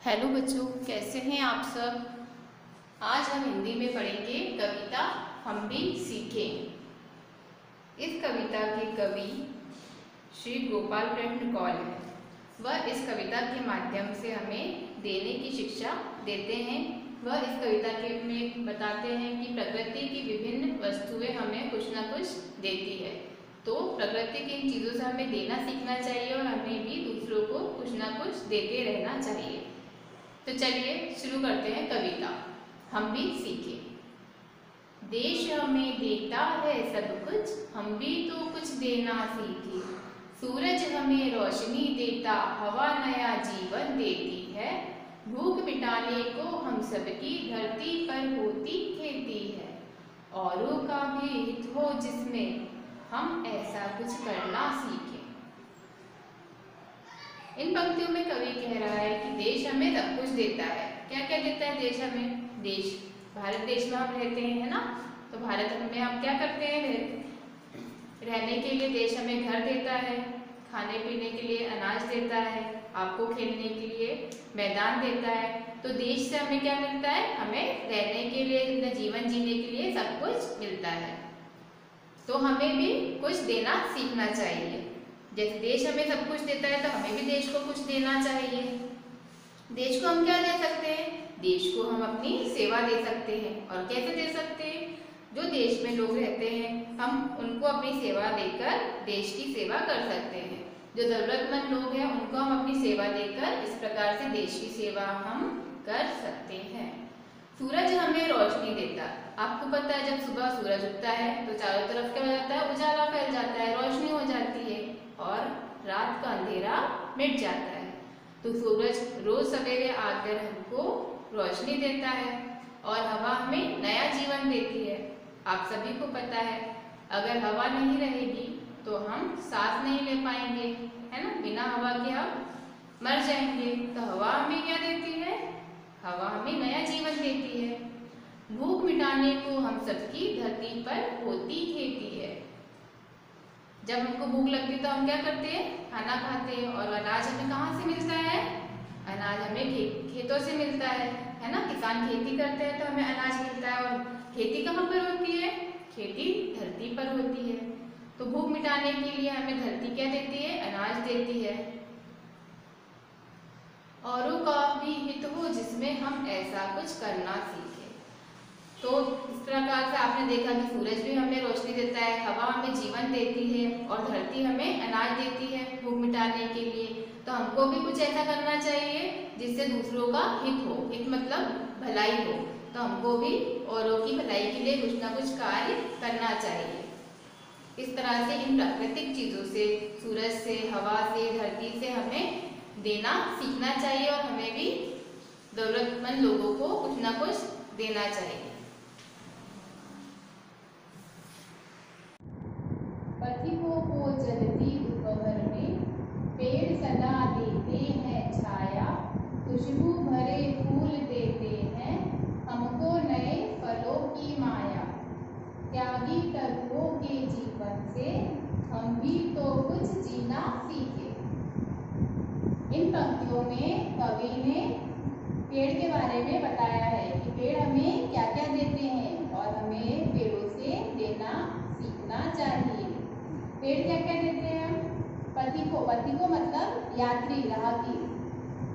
Hello बच्चों, कैसे हैं आप सब। आज हम हिंदी में पढ़ेंगे कविता हम भी सीखें। इस कविता के कवि श्री गोपाल कृष्ण कौल है। वह इस कविता के माध्यम से हमें देने की शिक्षा देते हैं। वह इस कविता के में बताते हैं कि प्रकृति की विभिन्न वस्तुएं हमें कुछ न कुछ देती है, तो प्रकृति की इन चीज़ों से हमें देना सीखना चाहिए और हमें भी दूसरों को कुछ न कुछ देते रहना चाहिए। तो चलिए शुरू करते हैं कविता हम भी सीखें। देश हमें देता है सब कुछ, हम भी तो कुछ देना सीखे। सूरज हमें रोशनी देता, हवा नया जीवन देती है। भूख मिटाने को हम सबकी धरती पर होती खेती है। औरों का भी हित हो जिसमें हम ऐसा कुछ करना सीखें। इन पंक्तियों में कवि कह रहा है कि देश हमें सब कुछ देता है। क्या क्या देता है देश हमें? देश, भारत देश में हम रहते हैं, है ना। तो भारत में हम क्या करते हैं? रहने के लिए देश हमें घर देता है, खाने पीने के लिए अनाज देता है, आपको खेलने के लिए मैदान देता है। तो देश से हमें क्या मिलता है? हमें रहने के लिए, अपना जीवन जीने के लिए सब कुछ मिलता है। तो हमें भी कुछ देना सीखना चाहिए। जैसे देश हमें सब कुछ देता है तो हमें भी देश को कुछ देना चाहिए। देश को हम क्या दे सकते हैं? देश को हम अपनी सेवा दे सकते हैं। और कैसे दे सकते हैं? जो देश में लोग रहते हैं हम उनको अपनी सेवा देकर देश की सेवा कर सकते हैं। जो जरूरतमंद लोग हैं उनको हम अपनी सेवा देकर इस प्रकार से देश की सेवा हम कर सकते हैं। सूरज हमें रोशनी देता। आपको पता है जब सुबह सूरज उगता है तो चारों तरफ क्या हो जाता है? उजाला फैल जाता है, रोशनी हो जाती है और रात का अंधेरा मिट जाता है। तो सूरज रोज सवेरे आकर हमको रोशनी देता है और हवा हमें नया जीवन देती है। आप सभी को पता है अगर हवा नहीं रहेगी तो हम सांस नहीं ले पाएंगे, है ना। बिना हवा के हम मर जाएंगे। तो हवा हमें क्या देती है? हवा हमें नया जीवन देती है। भूख मिटाने को हम सबकी धरती पर होती खेती है। जब हमको भूख लगती है तो हम क्या करते हैं? खाना खाते हैं। और अनाज हमें कहाँ से मिलता है? अनाज हमें खेतों से मिलता है ना। किसान खेती करते हैं तो हमें अनाज मिलता है। और खेती कहाँ पर होती है? खेती धरती पर होती है। तो भूख मिटाने के लिए हमें धरती क्या देती है? अनाज देती है। औरों का भी हित हो जिसमें हम ऐसा कुछ करना सीखें। तो इस प्रकार से आपने देखा कि सूरज भी हमें रोशनी देता है, हवा हमें जीवन देती है और धरती हमें अनाज देती है भूख मिटाने के लिए। तो हमको भी कुछ ऐसा करना चाहिए जिससे दूसरों का हित हो। हित मतलब भलाई हो। तो हमको भी औरों की भलाई के लिए कुछ ना कुछ कार्य करना चाहिए। इस तरह से इन प्राकृतिक चीज़ों से, सूरज से, हवा से, धरती से हमें देना सीखना चाहिए और हमें भी जरूरतमंद लोगों को कुछ ना कुछ देना चाहिए। पथिकों को जलती दोपहर में पेड़ सदा देते हैं छाया। खुशबू भरे फूल देते हैं हमको नए फलों की माया। त्यागी तरुओं के जीवन से हम भी तो कुछ जीना सीखे। इन पंक्तियों में कवि ने पेड़ के बारे में बताया है कि पेड़ हमें क्या क्या देते हैं और हमें पेड़ों से देना सीखना चाहिए। पेड़ क्या क्या देते हैं? पथिको मतलब यात्री, राहगीर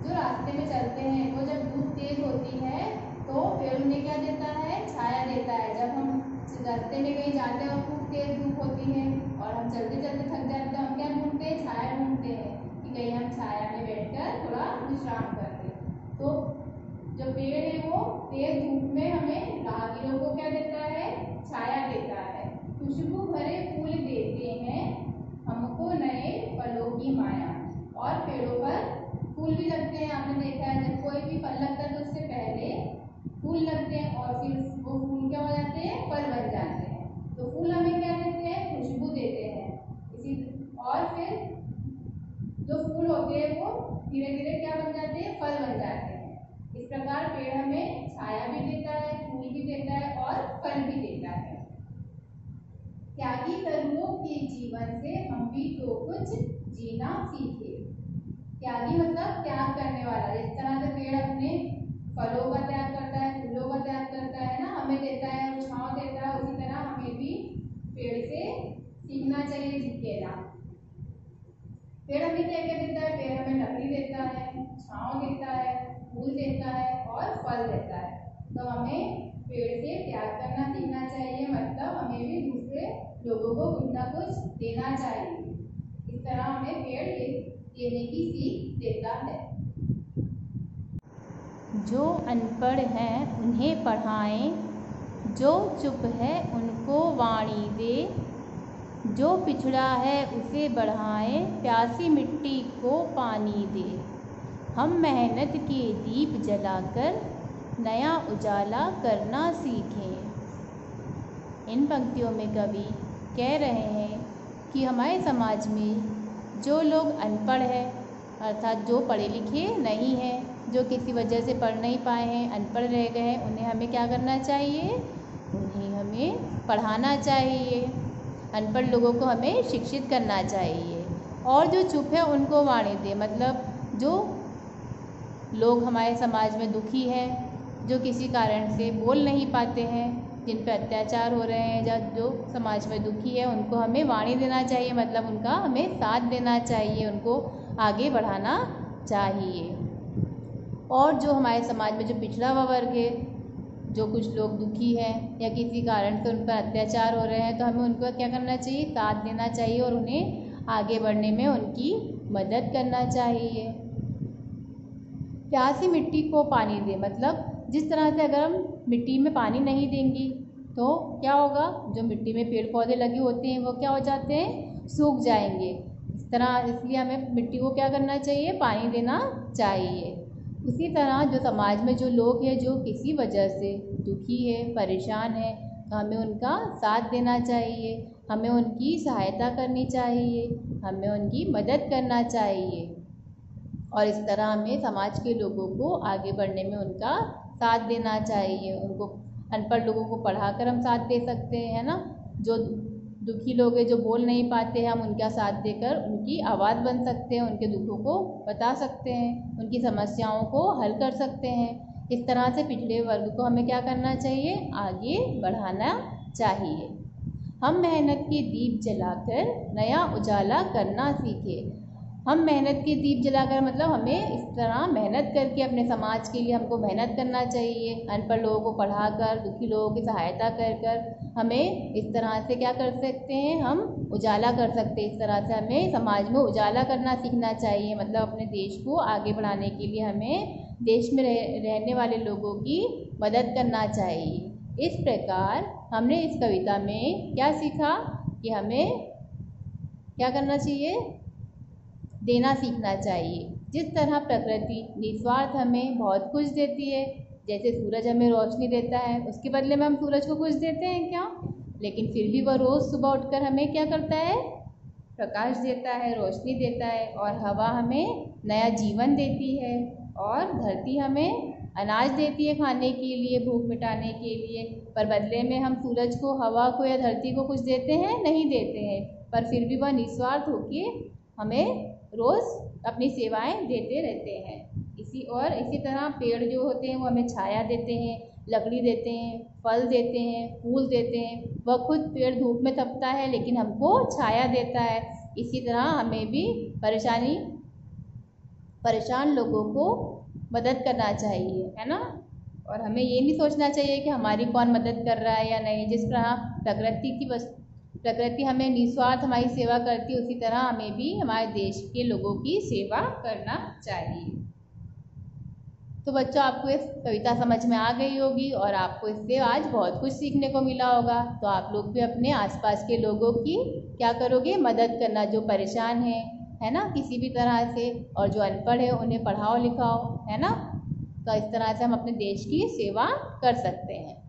जो रास्ते में चलते हैं। वो जब धूप तेज होती है तो पेड़ उन्हें क्या देता है? छाया देता है। जब हम रास्ते में कहीं जाते हैं और खूब तेज धूप होती है और हम चलते चलते थक जाते हैं तो हम क्या ढूंढते हैं? छाया ढूंढते हैं कि कहीं हम छाया में बैठकर थोड़ा विश्राम कर लें। तो जो पेड़ है वो तेज धूप में हमें राहगीरों को क्या देता है? छाया देता है। खुशबू भरे फूल देते हैं हमको नए फलों की माया। और पेड़ों पर फूल भी लगते हैं। आपने देखा है जब कोई भी फल लगता है तो उससे पहले फूल लगते हैं और फिर वो फूल क्या हो जाते हैं? फल बन जाते हैं। तो फूल हमें क्या देते हैं? खुशबू देते हैं। इसी और फिर जो फूल होते हैं वो धीरे धीरे क्या बन जाते हैं? फल बन जाते हैं। इस प्रकार पेड़ हमें छाया भी देता है, फूल भी देता है और फल भी देता है। त्यागी तरुओं के जीवन से हम भी तो कुछ जीना सीखे। त्यागी मतलब त्याग करने वाला। जिस तरह से पेड़ क्या क्या देता है? पेड़ हमें लकड़ी देता है, छांव देता है, फूल देता है और फल देता है। तो हमें पेड़ से त्याग करना सीखना चाहिए, मतलब हमें भी दूसरे लोगों को कुछ ना कुछ देना चाहिए। इस तरह हमें पेड़ देने की सीख देता है। जो अनपढ़ हैं उन्हें पढ़ाएं, जो चुप है उनको वाणी दे, जो पिछड़ा है उसे बढ़ाएं, प्यासी मिट्टी को पानी दे। हम मेहनत के दीप जलाकर नया उजाला करना सीखें। इन पंक्तियों में कवि कह रहे हैं कि हमारे समाज में जो लोग अनपढ़ हैं, अर्थात जो पढ़े लिखे नहीं हैं, जो किसी वजह से पढ़ नहीं पाए हैं, अनपढ़ रह गए हैं, उन्हें हमें क्या करना चाहिए? उन्हें हमें पढ़ाना चाहिए। अनपढ़ लोगों को हमें शिक्षित करना चाहिए। और जो चुप है उनको वाणी दे, मतलब जो लोग हमारे समाज में दुखी हैं, जो किसी कारण से बोल नहीं पाते हैं, जिन पर अत्याचार हो रहे हैं, या जो समाज में दुखी है, उनको हमें वाणी देना चाहिए, मतलब उनका हमें साथ देना चाहिए, उनको आगे बढ़ाना चाहिए। और जो हमारे समाज में जो पिछड़ा हुआ वर्ग है, जो कुछ लोग दुखी हैं या किसी कारण से उन पर अत्याचार हो रहे हैं, तो हमें उनको क्या करना चाहिए? साथ देना चाहिए और उन्हें आगे बढ़ने में उनकी मदद करना चाहिए। प्यासी मिट्टी को पानी दे, मतलब जिस तरह से अगर हम मिट्टी में पानी नहीं देंगे तो क्या होगा? जो मिट्टी में पेड़ पौधे लगे होते हैं वो क्या हो जाते हैं? सूख जाएंगे। इस तरह इसलिए हमें मिट्टी को क्या करना चाहिए? पानी देना चाहिए। उसी तरह जो समाज में जो लोग हैं जो किसी वजह से दुखी है, परेशान है, तो हमें उनका साथ देना चाहिए, हमें उनकी सहायता करनी चाहिए, हमें उनकी मदद करना चाहिए। और इस तरह हमें समाज के लोगों को आगे बढ़ने में उनका साथ देना चाहिए। उनको अनपढ़ लोगों को पढ़ाकर हम साथ दे सकते हैं, है ना। जो दुखी लोग हैं, जो बोल नहीं पाते हैं, हम उनका साथ देकर उनकी आवाज़ बन सकते हैं, उनके दुखों को बता सकते हैं, उनकी समस्याओं को हल कर सकते हैं। इस तरह से पिछड़े वर्ग को हमें क्या करना चाहिए? आगे बढ़ाना चाहिए। हम मेहनत के दीप जलाकर नया उजाला करना सीखें। हम मेहनत के दीप जलाकर, मतलब हमें इस तरह मेहनत करके अपने समाज के लिए हमको मेहनत करना चाहिए। अनपढ़ लोगों को पढ़ाकर, दुखी लोगों की सहायता कर हमें इस तरह से क्या कर सकते हैं? हम उजाला कर सकते हैं। इस तरह से हमें समाज में उजाला करना सीखना चाहिए, मतलब अपने देश को आगे बढ़ाने के लिए हमें देश में रहने वाले लोगों की मदद करना चाहिए। इस प्रकार हमने इस कविता में क्या सीखा कि हमें क्या करना चाहिए? देना सीखना चाहिए। जिस तरह प्रकृति निस्वार्थ हमें बहुत कुछ देती है, जैसे सूरज हमें रोशनी देता है, उसके बदले में हम सूरज को कुछ देते हैं क्या? लेकिन फिर भी वह रोज़ सुबह उठकर हमें क्या करता है? प्रकाश देता है, रोशनी देता है। और हवा हमें नया जीवन देती है, और धरती हमें अनाज देती है खाने के लिए, भूख मिटाने के लिए। पर बदले में हम सूरज को, हवा को या धरती को कुछ देते हैं? नहीं देते हैं। पर फिर भी वह निस्वार्थ होकर हमें रोज़ अपनी सेवाएं देते रहते हैं। इसी तरह पेड़ जो होते हैं वो हमें छाया देते हैं, लकड़ी देते हैं, फल देते हैं, फूल देते हैं। वह खुद पेड़ धूप में तपता है लेकिन हमको छाया देता है। इसी तरह हमें भी परेशान लोगों को मदद करना चाहिए, है ना। और हमें ये नहीं सोचना चाहिए कि हमारी कौन मदद कर रहा है या नहीं। जिस तरह प्रकृति हमें निस्वार्थ हमारी सेवा करती है, उसी तरह हमें भी हमारे देश के लोगों की सेवा करना चाहिए। तो बच्चों, आपको इस कविता समझ में आ गई होगी और आपको इससे आज बहुत कुछ सीखने को मिला होगा। तो आप लोग भी अपने आसपास के लोगों की क्या करोगे? मदद करना, जो परेशान है ना, किसी भी तरह से। और जो अनपढ़ है उन्हें पढ़ाओ लिखाओ, है ना। तो इस तरह से हम अपने देश की सेवा कर सकते हैं।